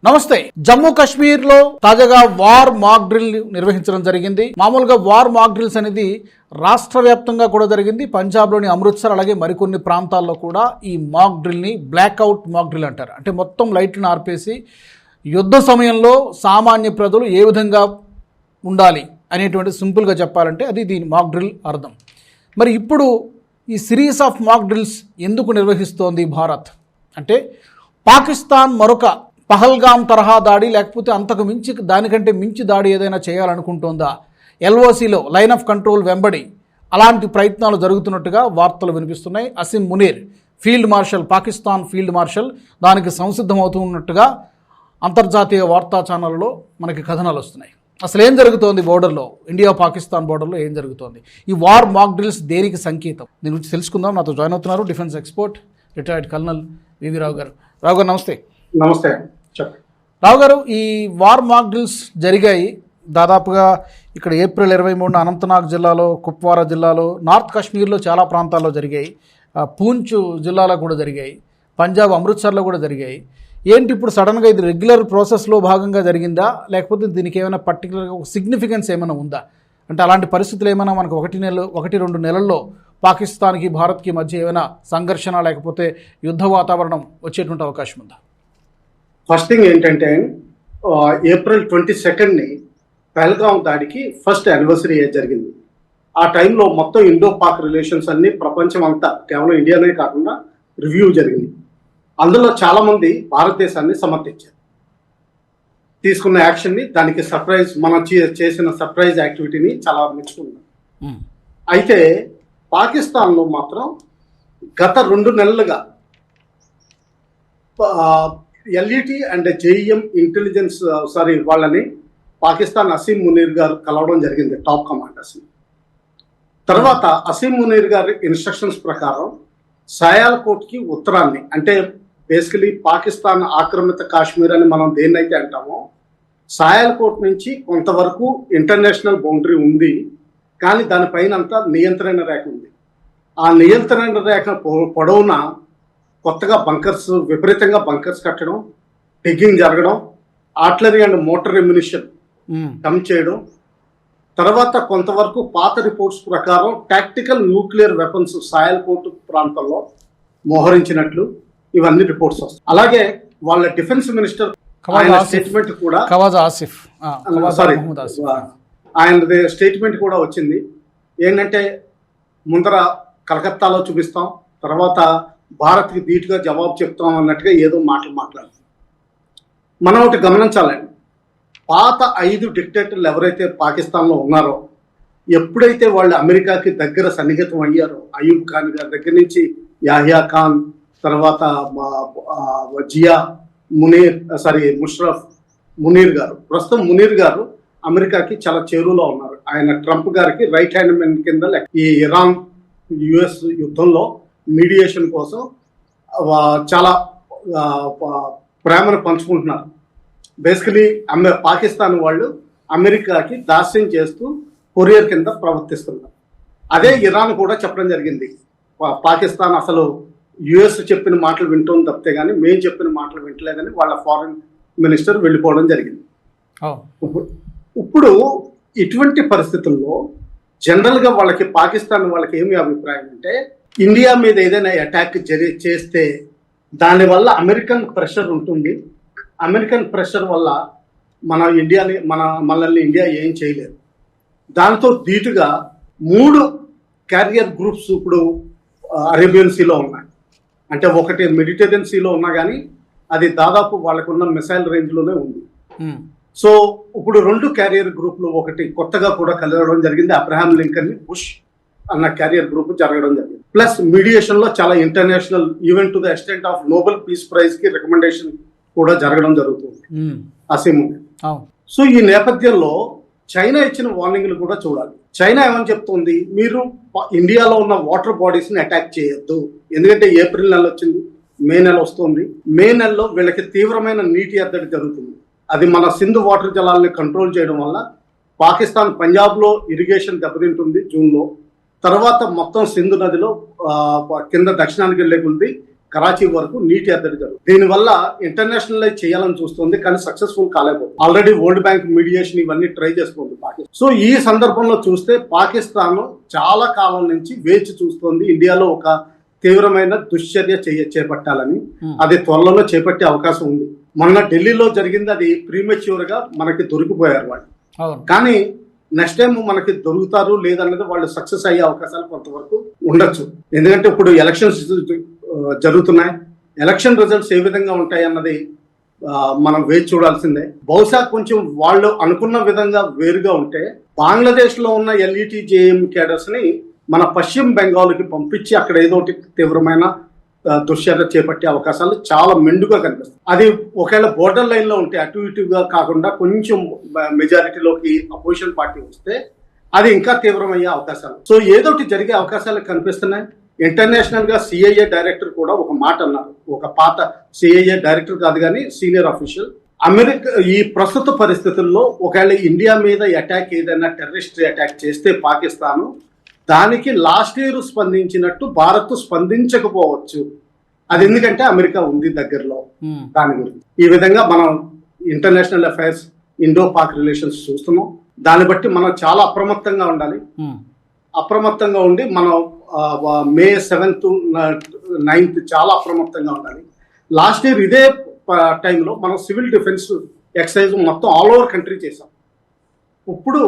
నమస్తే. జమ్మూ కాశ్మీర్ లో తాజాగా వార్ మాక్ డ్రిల్ నిర్వహించడం జరిగింది. మామూలుగా వార్ మాక్ డ్రిల్స్ అనేది రాష్ట్ర వ్యాప్తంగా కూడా జరిగింది. పంజాబ్లోని అమృత్సర్ అలాగే మరికొన్ని ప్రాంతాల్లో కూడా ఈ మాక్ డ్రిల్ని బ్లాక్అవుట్ మాక్ డ్రిల్ అంటారు. అంటే మొత్తం లైట్లను ఆర్పేసి యుద్ధ సమయంలో సామాన్య ప్రజలు ఏ విధంగా ఉండాలి అనేటువంటి సింపుల్గా చెప్పాలంటే అది దీని మాక్ డ్రిల్ అర్థం. మరి ఇప్పుడు ఈ సిరీస్ ఆఫ్ మాక్ డ్రిల్స్ ఎందుకు నిర్వహిస్తోంది భారత్ అంటే పాకిస్తాన్ మరొక పహల్గామ్ తరహా దాడి లేకపోతే అంతకు మించి దానికంటే మించి దాడి ఏదైనా చేయాలనుకుంటోందా? ఎల్ఓసిలో లైన్ ఆఫ్ కంట్రోల్ వెంబడి అలాంటి ప్రయత్నాలు జరుగుతున్నట్టుగా వార్తలు వినిపిస్తున్నాయి. Asim Munir field marshal, Pakistan field marshal దానికి సంసిద్ధమవుతున్నట్టుగా అంతర్జాతీయ వార్తా ఛానళ్ళలో మనకి కథనాలు వస్తున్నాయి. అసలు ఏం జరుగుతోంది బోర్డర్లో, ఇండియా పాకిస్తాన్ బోర్డర్లో ఏం జరుగుతోంది? ఈ వార్ మాక్ డ్రిల్స్ దేనికి సంకేతం? దీని గురించి తెలుసుకుందాం. నాతో జాయిన్ అవుతున్నారు డిఫెన్స్ ఎక్స్పర్ట్ రిటైర్డ్ కల్నల్ వివి రావు గారు. రావు గారు నమస్తే. నమస్తే. రావు గారు, ఈ వార్ మాక్ డ్రిల్స్ జరిగాయి దాదాపుగా ఇక్కడ ఏప్రిల్ 23న అనంతనాగ్ జిల్లాలో, కుప్వారా జిల్లాలో, నార్త్ కాశ్మీర్లో చాలా ప్రాంతాల్లో జరిగాయి, పూంచ్ జిల్లాలో కూడా జరిగాయి, పంజాబ్ అమృత్సర్లో కూడా జరిగాయి. ఏంటి ఇప్పుడు సడన్గా ఇది రెగ్యులర్ ప్రాసెస్లో భాగంగా జరిగిందా లేకపోతే దీనికి ఏమైనా పర్టికులర్గా ఒక సిగ్నిఫికెన్స్ ఏమైనా ఉందా? అంటే అలాంటి పరిస్థితులు ఏమైనా మనకు 1-2 నెలల్లో పాకిస్తాన్కి భారత్కి మధ్య ఏమైనా సంఘర్షణ లేకపోతే యుద్ధ వాతావరణం వచ్చేటువంటి అవకాశం ఉందా? ఫస్ట్ థింగ్ ఏంటంటే ఏప్రిల్ 22ని పహల్గామ్ దాడికి ఫస్ట్ యానివర్సరీ జరిగింది. ఆ టైంలో మొత్తం ఇండో పాక్ రిలేషన్స్ అన్ని ప్రపంచం అంతా కేవలం ఇండియానే కాకుండా రివ్యూ జరిగింది. అందులో చాలా మంది భారతదేశాన్ని సమర్థించారు. తీసుకున్న యాక్షన్ని, దానికి సర్ప్రైజ్, మనం చేసిన సర్ప్రైజ్ యాక్టివిటీని చాలా మెచ్చుకున్నాం. అయితే పాకిస్తాన్లో మాత్రం గత 2 నెలలుగా ఎల్ఈటి అండ్ జేఈఎం ఇంటెలిజెన్స్ వాళ్ళని పాకిస్తాన్ అసీం మునీర్ గారు కలవడం జరిగింది, టాప్ కమాండర్స్. తర్వాత అసీం మునీర్ గారి ఇన్స్ట్రక్షన్స్ ప్రకారం సాయాల్కోట్కి ఉత్తరాన్ని, అంటే బేసికలీ పాకిస్తాన్ ఆక్రమిత కాశ్మీర్ అని మనం దేన్నైతే అంటామో, సాయాల్కోట్ నుంచి కొంతవరకు ఇంటర్నేషనల్ బౌండరీ ఉంది, కానీ దానిపైన అంతా నియంత్రణ రేఖ ఉంది. ఆ నియంత్రణ రేఖ పొడవునా కొత్తగా బంకర్స్, విపరీతంగా బంకర్స్ కట్టడం, డిగ్గింగ్ జరగడం, artillery and motor ammunition come చేయడం, తర్వాత కొంతవరకు పాత రిపోర్ట్స్ ప్రకారం టాక్టికల్ న్యూక్లియర్ వెపన్స్ సాయల్కోట్ ప్రాంతంలో మోహరించినట్లు ఇవన్నీ రిపోర్ట్స్ వస్తాయి. అలాగే వాళ్ళ డిఫెన్స్ మినిస్టర్ స్టేట్మెంట్ కూడా ఆయన స్టేట్మెంట్ కూడా వచ్చింది. ఏంటంటే ముందర కలకత్తాలో చూపిస్తాం, తర్వాత భారత్కి ధీటుగా జవాబు చెప్తాం అన్నట్టుగా ఏదో మాట్లాడుతాం. మనం ఒకటి గమనించాలండి, పాత 5 డిక్టేటర్లు ఎవరైతే పాకిస్తాన్లో ఉన్నారో, ఎప్పుడైతే వాళ్ళు అమెరికాకి దగ్గర సన్నిహితం అయ్యారో, అయూబ్ ఖాన్ గారి దగ్గర నుంచి యాహియా ఖాన్, తర్వాత జియా ముషరఫ్ మునీర్ గారు, ప్రస్తుతం మునీర్ గారు అమెరికాకి చాలా చేరువలో ఉన్నారు. ఆయన ట్రంప్ గారికి రైట్ హ్యాండ్ మెన్ కింద ఈ ఇరాన్ యుఎస్ యుద్ధంలో మీడియేషన్ కోసం చాలా ప్రేమను పంచుకుంటున్నారు. బేసికలీ పాకిస్తాన్ వాళ్ళు అమెరికాకి దాస్యం చేస్తూ కొరియర్ కింద ప్రవర్తిస్తున్నారు. అదే ఇరాన్ కూడా చెప్పడం జరిగింది, పాకిస్తాన్ అసలు యుఎస్ చెప్పిన మాటలు వింటుంది తప్పితే కానీ మేము చెప్పిన మాటలు వింటలేదని వాళ్ళ ఫారెన్ మినిస్టర్ వెళ్ళిపోవడం జరిగింది. ఇప్పుడు ఇటువంటి పరిస్థితుల్లో జనరల్గా వాళ్ళకి, పాకిస్తాన్ వాళ్ళకి ఏమి అభిప్రాయం అంటే, ఇండియా మీద ఏదైనా అటాక్ చేస్తే దానివల్ల అమెరికన్ ప్రెషర్ ఉంటుంది, అమెరికన్ ప్రెషర్ వల్ల మనల్ని ఇండియా ఏం చేయలేదు. దాంతో ధీటుగా 3 క్యారియర్ గ్రూప్స్ ఇప్పుడు అరేబియన్ సీలో ఉన్నాయి. అంటే ఒకటి మెడిటరేనియన్ సీలో ఉన్నా కానీ అది దాదాపు వాళ్ళకున్న మిసైల్ రేంజ్లోనే ఉంది. సో ఇప్పుడు 2 క్యారియర్ గ్రూపులు ఒకటి కొత్తగా కూడా కలవడం జరిగింది. అబ్రహాం లింకన్ బుష్ అన్న క్యారియర్ గ్రూప్ జరగడం జరిగింది. ప్లస్ మీడియేషన్ లో చాలా international event to the extent of Nobel peace prize కి రికమెండేషన్ కూడా జరగడం జరుగుతుంది అసీం. సో ఈ నేపథ్యంలో చైనా ఇచ్చిన వార్నింగ్లు కూడా చూడాలి. చైనా ఏమని చెప్తుంది, మీరు ఇండియాలో ఉన్న వాటర్ బాడీస్ ని అటాక్ చేయొద్దు. ఎందుకంటే ఏప్రిల్ నెల వచ్చింది, మే నెల వస్తుంది. మే నెలలో వీళ్ళకి తీవ్రమైన నీటి ఎద్దడి జరుగుతుంది. అది మన సింధు వాటర్ జలాలని కంట్రోల్ చేయడం వల్ల పాకిస్తాన్ పంజాబ్లో ఇరిగేషన్ దెబ్బతింటుంది జూన్లో. తర్వాత మొత్తం సింధు నదిలో కింద దక్షిణానికి వెళ్ళే కొద్ది కరాచీ వరకు నీటి ఎద్దడి జరుగుతుంది. దీనివల్ల ఇంటర్నేషనలైజ్ చేయాలని చూస్తుంది, కానీ సక్సెస్ఫుల్ కాలేకపోతుంది. ఆల్రెడీ వరల్డ్ బ్యాంక్ మీడియేషన్ ఇవన్నీ ట్రై చేస్తుంది పాకిస్తాన్. సో ఈ సందర్భంలో చూస్తే పాకిస్తాన్ చాలా కాలం నుంచి వేచి చూస్తుంది ఇండియాలో ఒక తీవ్రమైన దుశ్చర్య చేపట్టాలని. అది త్వరలో చేపట్టే అవకాశం ఉంది. మొన్న ఢిల్లీలో జరిగింది, అది ప్రీమెచ్యూర్ గా మనకి దొరికిపోయారు వాళ్ళు. కానీ నెక్స్ట్ టైం మనకి దొరుకుతారు లేదన్నది వాళ్ళు సక్సెస్ అయ్యే అవకాశాలు కొంతవరకు ఉండొచ్చు. ఎందుకంటే ఇప్పుడు ఎలక్షన్స్ జరుగుతున్నాయి. ఎలక్షన్ రిజల్ట్స్ ఏ విధంగా ఉంటాయి అన్నది మనం వేచి చూడాల్సిందే. బహుశా కొంచెం వాళ్ళు అనుకున్న విధంగా వేరుగా ఉంటే బంగ్లాదేశ్ లో ఉన్న ఎల్ఈటి జేఎం క్యాడర్స్ ని మన పశ్చిమ బెంగాల్కి పంపించి అక్కడ ఏదో తీవ్రమైన దుశ్చర్య చేపట్టే అవకాశాలు చాలా మెండుగా కనిపిస్తాయి. అది ఒకవేళ బోర్డర్ లైన్ లో ఉంటే అటు ఇటుగా కాకుండా కొంచెం మెజారిటీలోకి అపోజిషన్ పార్టీ వస్తే అది ఇంకా తీవ్రమయ్యే అవకాశాలు. సో ఏదోటి జరిగే అవకాశాలు కనిపిస్తున్నాయి. ఇంటర్నేషనల్ గా సిఐఏ డైరెక్టర్ కూడా ఒక మాట అన్నారు, ఒక పాత సిఐఏ డైరెక్టర్ కాదు కానీ సీనియర్ అఫీషియల్, అమెరికా ఈ ప్రస్తుత పరిస్థితుల్లో ఒకవేళ ఇండియా మీద అటాక్ ఏదైనా టెర్రరిస్ట్ అటాక్ చేస్తే పాకిస్తాన్ దానికి లాస్ట్ ఇయర్ స్పందించినట్టు భారత్ స్పందించకపోవచ్చు. అది ఎందుకంటే అమెరికా ఉంది దగ్గరలో. దాని గురించి ఈ విధంగా మనం international affairs Indo Pak relations చూస్తున్నాం. దాన్ని బట్టి మనం చాలా అప్రమత్తంగా ఉండాలి. అప్రమత్తంగా ఉండి మనం మే 7th 9th చాలా అప్రమత్తంగా ఉండాలి. లాస్ట్ ఇయర్ ఇదే టైంలో మనం సివిల్ డిఫెన్స్ ఎక్సర్సైజ్ మొత్తం ఆల్ ఓవర్ కంట్రీ చేసాం. ఇప్పుడు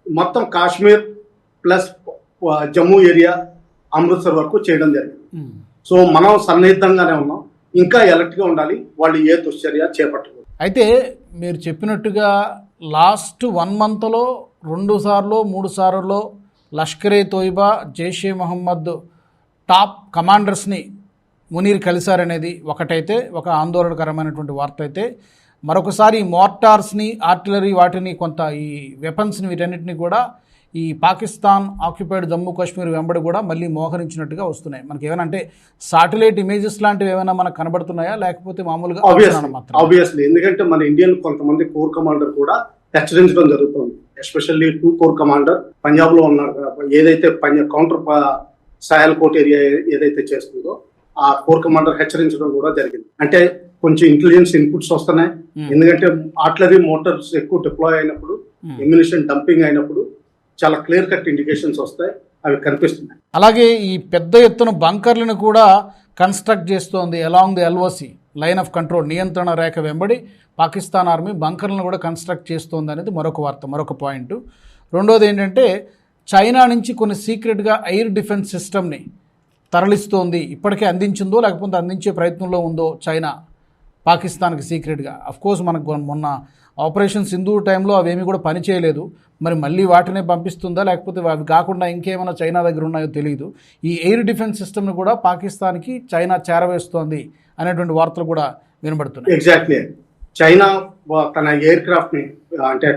మొత్తం కాశ్మీర్ ప్లస్ జమ్మూ ఏరియా అమృత్సర్ వరకు చేయడం జరిగింది. సో మనం సన్నిహితంగానే ఉన్నాం. ఇంకా అలర్ట్గా ఉండాలి, వాళ్ళు ఏ దుశ్చర్య చేపట్టకూడదు. అయితే మీరు చెప్పినట్టుగా లాస్ట్ 1 monthలో 2 సార్లు 3 సార్లు లష్కరే తోయిబా జైషే మహమ్మద్ టాప్ కమాండర్స్ని మునీర్ కలిశారనేది ఒకటైతే ఒక ఆందోళనకరమైనటువంటి వార్త అయితే, మరొకసారి మోర్టార్స్ని ఆర్టిలరీ వాటిని కొంత ఈ వెపన్స్ని వీటన్నిటిని కూడా ఈ పాకిస్తాన్ ఆక్యుపైడ్ జమ్మూ కాశ్మీర్ వెంబడి కూడా మళ్ళీ మోహరించినట్టుగా వస్తున్నాయి. మనకి ఏమైనా అంటే సాటిలైట్ ఇమేజెస్ లాంటివి ఏమైనా మనకు కనబడుతున్నాయా, లేకపోతే మామూలుగా? ఆబ్వియస్లీ, ఎందుకంటే మన ఇండియన్ కొంతమంది కోర్ కమాండర్ కూడా హెచ్చరించడం జరుగుతుంది. ఎస్పెషల్లీ 2 కోర్ కమాండర్ పంజాబ్ లో ఉన్నారు. ఏదైతే కౌంటర్ సాయల్కోట్ ఏరియా ఏదైతే చేస్తుందో ఆ కోర్ కమాండర్ హెచ్చరించడం కూడా జరిగింది. అంటే కొంచెం ఇంటెలిజెన్స్ ఇన్పుట్స్ వస్తున్నాయి. ఎందుకంటే ఆర్టిలరీ మోటార్స్ ఎక్కువ డిప్లాయ్ అయినప్పుడు, ఎమ్యునిషన్ డంపింగ్ అయినప్పుడు చాలా క్లియర్ కట్ ఇండికేషన్స్ వస్తాయి, అవి కనిపిస్తున్నాయి. అలాగే ఈ పెద్ద ఎత్తున బంకర్లను కూడా కన్స్ట్రక్ట్ చేస్తోంది along the LOC line of control, నియంత్రణ రేఖ వెంబడి పాకిస్తాన్ ఆర్మీ బంకర్లను కూడా కన్స్ట్రక్ట్ చేస్తోంది అనేది మరొక వార్త, మరొక పాయింట్. రెండోది ఏంటంటే చైనా నుంచి కొన్ని సీక్రెట్గా ఎయిర్ డిఫెన్స్ సిస్టమ్ని తరలిస్తోంది. ఇప్పటికే అందించిందో లేకపోతే అందించే ప్రయత్నంలో ఉందో చైనా పాకిస్తాన్కి సీక్రెట్గా. అఫ్కోర్స్ మనకు మొన్న ఆపరేషన్ సింధూర్ టైంలో అవేమీ కూడా పని చేయలేదు. మరి మళ్ళీ వాటినే పంపిస్తుందా, లేకపోతే అవి కాకుండా ఇంకేమైనా చైనా దగ్గర ఉన్నాయో తెలియదు. ఈ ఎయిర్ డిఫెన్స్ సిస్టమ్ని కూడా పాకిస్తాన్కి చైనా చేరవేస్తోంది అనేటువంటి వార్తలు కూడా వినబడుతున్నాయి. ఎగ్జాక్ట్లీ, చైనా తన ఎయిర్ క్రాఫ్ట్ ని, అంటే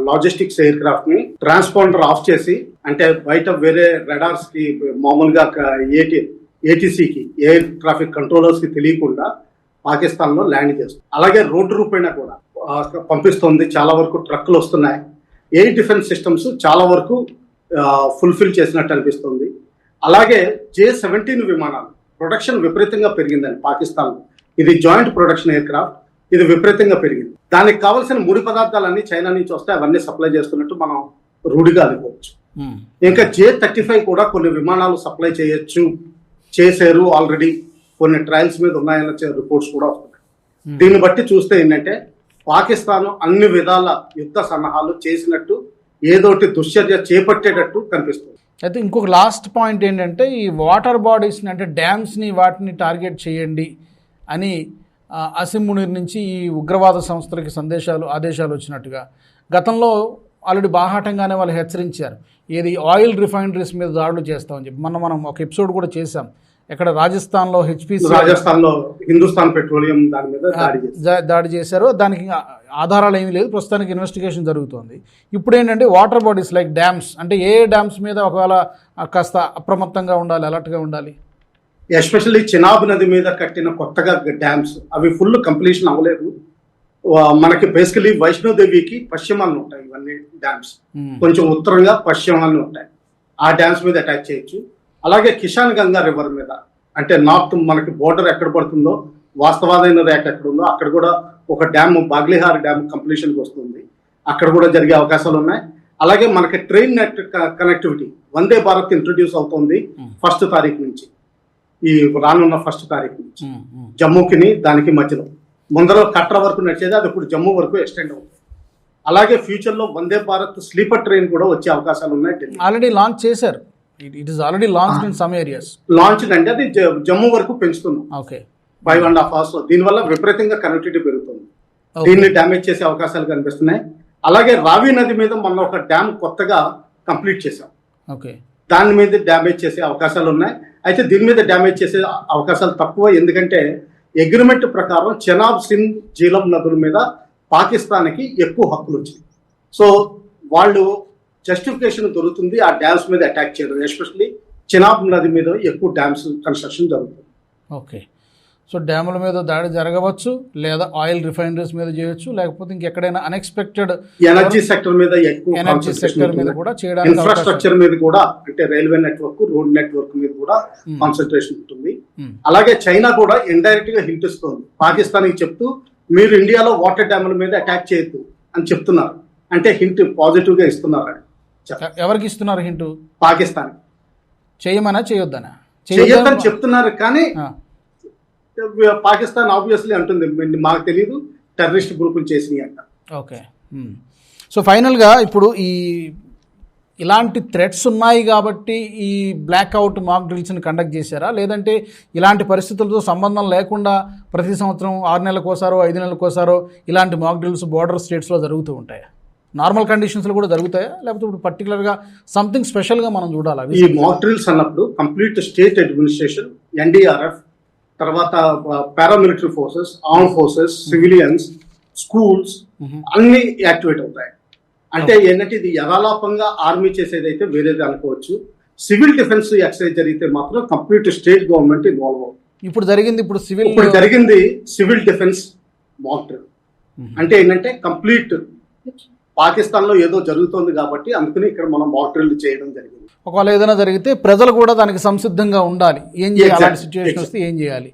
లాజిస్టిక్స్ ఎయిర్ క్రాఫ్ట్ ని ట్రాన్స్పాండర్ ఆఫ్ చేసి, అంటే బయట వేరే రడార్స్ కి మామూలుగా ఏటీసీకి ఎయిర్ ట్రాఫిక్ కంట్రోలర్స్ కి తెలియకుండా పాకిస్తాన్ లో ల్యాండ్ చేస్తుంది. అలాగే రోడ్డు రూపేణా కూడా పంపిస్తుంది. చాలా వరకు ట్రక్కులు వస్తున్నాయి. ఎయిర్ డిఫెన్స్ సిస్టమ్స్ చాలా వరకు ఫుల్ఫిల్ చేసినట్టు అనిపిస్తుంది. అలాగే J-17 విమానాలు ప్రొడక్షన్ విపరీతంగా పెరిగిందని పాకిస్తాన్. ఇది జాయింట్ ప్రొడక్షన్ ఎయిర్ క్రాఫ్ట్, ఇది విపరీతంగా పెరిగింది. దానికి కావాల్సిన ముడి పదార్థాలన్నీ చైనా నుంచి వస్తే అవన్నీ సప్లై చేస్తున్నట్టు మనం రూఢిగా అనుకోవచ్చు. ఇంకా J-35 కూడా కొన్ని విమానాలు సప్లై చేశారు ఆల్రెడీ, కొన్ని ట్రయల్స్ మీద ఉన్నాయన్న రిపోర్ట్స్ కూడా వస్తున్నాయి. దీన్ని బట్టి చూస్తే ఏంటంటే పాకిస్తాన్ అన్ని విధాల యుద్ధ సన్నాహాలు చేసినట్టు, ఏదోటి దుశ్చర్య చేపట్టేటట్టు కనిపిస్తుంది. అయితే ఇంకొక లాస్ట్ పాయింట్ ఏంటంటే ఈ వాటర్ బాడీస్ని, అంటే డ్యామ్స్ని, వాటిని టార్గెట్ చేయండి అని అసిం మునీర్ నుంచి ఈ ఉగ్రవాద సంస్థలకి ఆదేశాలు వచ్చినట్టుగా గతంలో ఆల్రెడీ బాహాటంగానే వాళ్ళు హెచ్చరించారు. ఏది ఆయిల్ రిఫైనరీస్ మీద దాడులు చేస్తామని చెప్పి మనం ఒక ఎపిసోడ్ కూడా చేశాం. ఎక్కడ రాజస్థాన్లో రాజస్థాన్లో హిందుస్థాన్ పెట్రోలియం దాని మీద దాడి చేశారు. దానికి ఆధారాలు ఏమీ లేదు, ప్రస్తుతానికి ఇన్వెస్టిగేషన్ జరుగుతోంది. ఇప్పుడు ఏంటంటే వాటర్ బాడీస్ లైక్ డ్యామ్స్, అంటే ఏ డ్యామ్స్ మీద ఒకవేళ కాస్త అప్రమత్తంగా ఉండాలి, అలర్ట్గా ఉండాలి? ఎస్పెషల్లీ చినాబ్ నది మీద కట్టిన కొత్తగా డ్యామ్స్ అవి ఫుల్ కంప్లీషన్ అవ్వలేదు. మనకి బేసికలీ వైష్ణోదేవికి పశ్చిమాలను ఉంటాయి ఇవన్నీ డ్యామ్స్, కొంచెం ఉత్తరంగా పశ్చిమాలను ఉంటాయి. ఆ డ్యామ్స్ మీద అటాక్ చేయొచ్చు. అలాగే కిషాన్ గంగా రివర్ మీద అంటే నార్త్ మనకి బోర్డర్ ఎక్కడ పడుతుందో, వాస్తవాదైన రేఖ ఎక్కడ ఉందో అక్కడ కూడా ఒక డ్యామ్, బాగ్లిహార్ డ్యామ్ కంప్లీషన్కి వస్తుంది, అక్కడ కూడా జరిగే అవకాశాలు ఉన్నాయి. అలాగే మనకి train net connectivity Vande Bharat introduce అవుతుంది 1వ తారీఖు నుంచి, ఈ రానున్న 1వ తారీఖు నుంచి జమ్మూకి దానికి మధ్యలో. ముందర కట్రా వరకు నడిచేది, అది ఇప్పుడు జమ్మూ వరకు ఎక్స్టెండ్ అవుతుంది. అలాగే ఫ్యూచర్ లో వందే భారత్ స్లీపర్ ట్రైన్ కూడా వచ్చే అవకాశాలు ఉన్నాయి. ఆల్రెడీ లాంచ్ చేశారు, it is already launch in some areas. Launch అంటే అది జమ్మూ వరకు పెంచుతున్నాం. Okay, 5.5 hours. దీనివల్ల విపరీతంగా కనెక్టివిటీ పెరుగుతుంది. దీన్ని డ్యామేజ్ చేసే అవకాశాలు కనిపిస్తున్నాయి. అలాగే రావి నది మీద మొన్న ఒక డ్యామ్ కొత్తగా కంప్లీట్ చేశాం. ఓకే, దాని మీద డ్యామేజ్ చేసే అవకాశాలు ఉన్నాయి. అయితే దీని మీద డ్యామేజ్ చేసే అవకాశాలు తక్కువ, ఎందుకంటే అగ్రిమెంట్ ప్రకారం చెనాబ్, సింధ్, జీలం నదుల మీద పాకిస్తాన్కి ఎక్కువ హక్కులు వచ్చింది. సో వాళ్ళు జస్టిఫికేషన్ దొరుకుతుంది ఆ డ్యామ్స్ మీద అటాక్ చేయడం. ఎస్పెషల్లీ చెనాబ్ నది మీద ఎక్కువ డ్యామ్స్ కన్స్ట్రక్షన్ జరుగుతుంది. ఓకే, సో డ్యాముల మీద దాడి జరగవచ్చు, లేదా ఆయిల్ రిఫైనరీస్ మీద చేయొచ్చు, లేకపోతే ఇంకెక్కడైనా అన్ఎక్స్పెక్టెడ్ ఎనర్జీ సెక్టర్ మీద ఎక్కువ, ఎనర్జీ సెక్టర్ మీద కూడా చేయడానికి, ఇన్ఫ్రాస్ట్రక్చర్ మీద కూడా, అంటే రైల్వే నెట్వర్క్, రోడ్ నెట్వర్క్ మీద కూడా కాన్సన్ట్రేషన్ ఉంటుంది. అలాగే చైనా కూడా ఇండైరెక్ట్ గా హింట్ ఇస్తుంది పాకిస్తాన్ కి, చెప్తూ మీరు ఇండియాలో వాటర్ డ్యాముల మీద అటాక్ చేయొద్దు అని చెప్తున్నారు. అంటే హింట్ పాజిటివ్ గా ఇస్తున్నారు. ఎవరికి ఇస్తున్నారు హింట్? పాకిస్తాన్. చేయమనా చేయొద్దనా? చేయొద్దని చెప్తున్నారు, కానీ పాకిస్తాన్ ఆబ్వియస్లీ అంటుంది మాకు తెలియదు, టెర్రరిస్ట్ గ్రూపులు చేసినాయి అంట. ఓకే, సో ఫైనల్గా ఇప్పుడు ఇలాంటి థ్రెట్స్ ఉన్నాయి కాబట్టి ఈ బ్లాక్అవుట్ మాక్ డ్రిల్స్ని కండక్ట్ చేశారా, లేదంటే ఇలాంటి పరిస్థితులతో సంబంధం లేకుండా ప్రతి సంవత్సరం 6 నెలలకోసారో 5 నెలలకోసారో ఇలాంటి మాక్ డ్రిల్స్ బోర్డర్ స్టేట్స్లో జరుగుతూ ఉంటాయా? నార్మల్ కండిషన్స్లో కూడా జరుగుతాయా, లేకపోతే ఇప్పుడు పర్టికులర్గా సంథింగ్ స్పెషల్గా మనం చూడాలా? ఈ మాక్ డ్రిల్స్ అన్నప్పుడు కంప్లీట్ స్టేట్ అడ్మినిస్ట్రేషన్, ఎన్డీఆర్ఎఫ్, తర్వాత paramilitary forces, arm forces, civilians, schools అన్ని యాక్టివేట్ అవుతాయి. అంటే ఏంటంటే ఇది యథాలాపంగా ఆర్మీ చేసేదైతే వేరేది అనుకోవచ్చు. సివిల్ డిఫెన్స్ ఎక్సర్సైజ్ జరిగితే మాత్రం కంప్లీట్ స్టేట్ గవర్నమెంట్ ఇన్వాల్వ్ అవుతుంది. ఇప్పుడు జరిగింది సివిల్ డిఫెన్స్ మాక్ డ్రిల్. అంటే ఏంటంటే కంప్లీట్ పాకిస్తాన్ లో ఏదో జరుగుతోంది కాబట్టి అందుకని ఇక్కడ మనం మాక్ డ్రిల్ చేయడం జరిగింది. ఒకవేళ ఏదైనా జరిగితే ప్రజలు కూడా దానికి సంసిద్ధంగా ఉండాలి. ఏం చేయాలి, అలాంటి సిచ్యువేషన్ వస్తే ఏం చేయాలి?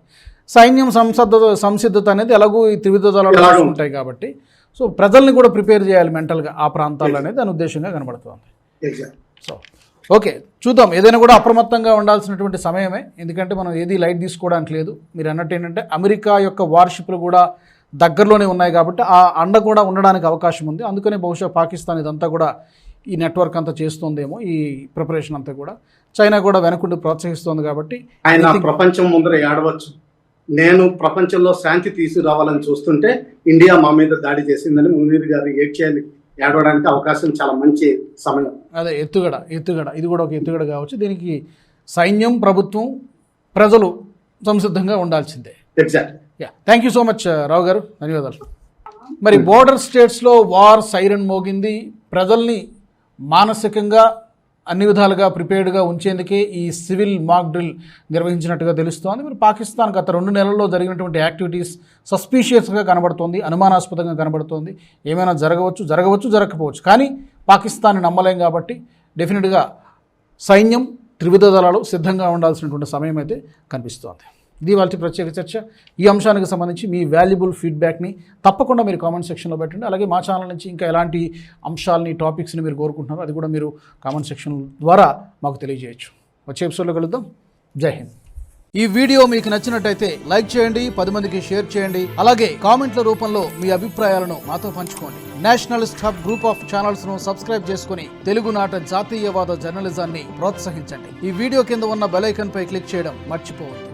సైన్యం సంసిద్ధత అనేది ఎలాగూ ఈ త్రివిధ దళాలు ఉంటాయి కాబట్టి, సో ప్రజల్ని కూడా ప్రిపేర్ చేయాలి మెంటల్గా ఆ ప్రాంతాల్లో అనేది దాని ఉద్దేశంగా కనబడుతుంది. సో ఓకే, చూద్దాం. ఏదైనా కూడా అప్రమత్తంగా ఉండాల్సినటువంటి సమయమే, ఎందుకంటే మనం ఏది లైట్ తీసుకోవడానికి లేదు. మీరు అన్నట్టు ఏంటంటే అమెరికా యొక్క వార్షిప్లు కూడా దగ్గరలోనే ఉన్నాయి కాబట్టి ఆ అండ కూడా ఉండడానికి అవకాశం ఉంది. అందుకనే బహుశా పాకిస్తాన్ ఇదంతా కూడా ఈ నెట్వర్క్ అంతా చేస్తుందేమో, ఈ ప్రిపరేషన్ అంతా కూడా. చైనా కూడా వెనకుండి ప్రోత్సహిస్తుంది కాబట్టి ఆయన ప్రపంచం ముందర ఏడవచ్చు. నేను ప్రపంచంలో శాంతి తీసుకురావాలని చూస్తుంటే ఇండియా మా మీద దాడి చేసిందని మునీర్ గారు ఏడవడానికి అవకాశం చాలా మంచి సమయం. అదే ఎత్తుగడ ఇది కూడా ఒక ఎత్తుగడ కావచ్చు. దీనికి సైన్యం, ప్రభుత్వం, ప్రజలు సంసిద్ధంగా ఉండాల్సిందే. Exact. Thank you so much Rao garu, ధన్యవాదాలు. మరి బోర్డర్ స్టేట్స్లో వార్ సైరన్ మోగింది. ప్రజల్ని మానసికంగా అన్ని విధాలుగా ప్రిపేర్డ్గా ఉంచేందుకే ఈ సివిల్ మాక్ డ్రిల్ నిర్వహించినట్టుగా తెలుస్తోంది. మరి పాకిస్తాన్ గత 2 నెలల్లో జరిగినటువంటి యాక్టివిటీస్ సస్పీషియస్గా కనబడుతోంది, అనుమానాస్పదంగా కనబడుతోంది. ఏమైనా జరగకపోవచ్చు. కానీ పాకిస్తాన్ని నమ్మలేం కాబట్టి డెఫినెట్గా సైన్యం, త్రివిధ దళాలు సిద్ధంగా ఉండాల్సినటువంటి సమయం అయితే కనిపిస్తోంది. ఇది వాళ్ళ ప్రత్యేక చర్చ. ఈ అంశానికి సంబంధించి మీ వాల్యుబుల్ ఫీడ్బ్యాక్ని తప్పకుండా మీరు కామెంట్ సెక్షన్లో పెట్టండి. అలాగే మా ఛానల్ నుంచి ఇంకా ఎలాంటి అంశాలని, టాపిక్స్ని మీరు కోరుకుంటున్నారో అది కూడా మీరు కామెంట్ సెక్షన్ ద్వారా మాకు తెలియజేయచ్చు. వచ్చే ఎపిసోడ్లో కలుద్దాం. జై హింద్. ఈ వీడియో మీకు నచ్చినట్టయితే లైక్ చేయండి, 10 మందికి షేర్ చేయండి. అలాగే కామెంట్ల రూపంలో మీ అభిప్రాయాలను మాతో పంచుకోండి. Nationalist hub group of channels ను సబ్స్క్రైబ్ చేసుకుని తెలుగునాట జాతీయవాద జర్నలిజాన్ని ప్రోత్సహించండి. ఈ వీడియో కింద ఉన్న బెల్ ఐకాన్ పై క్లిక్ చేయడం మర్చిపోవద్దు.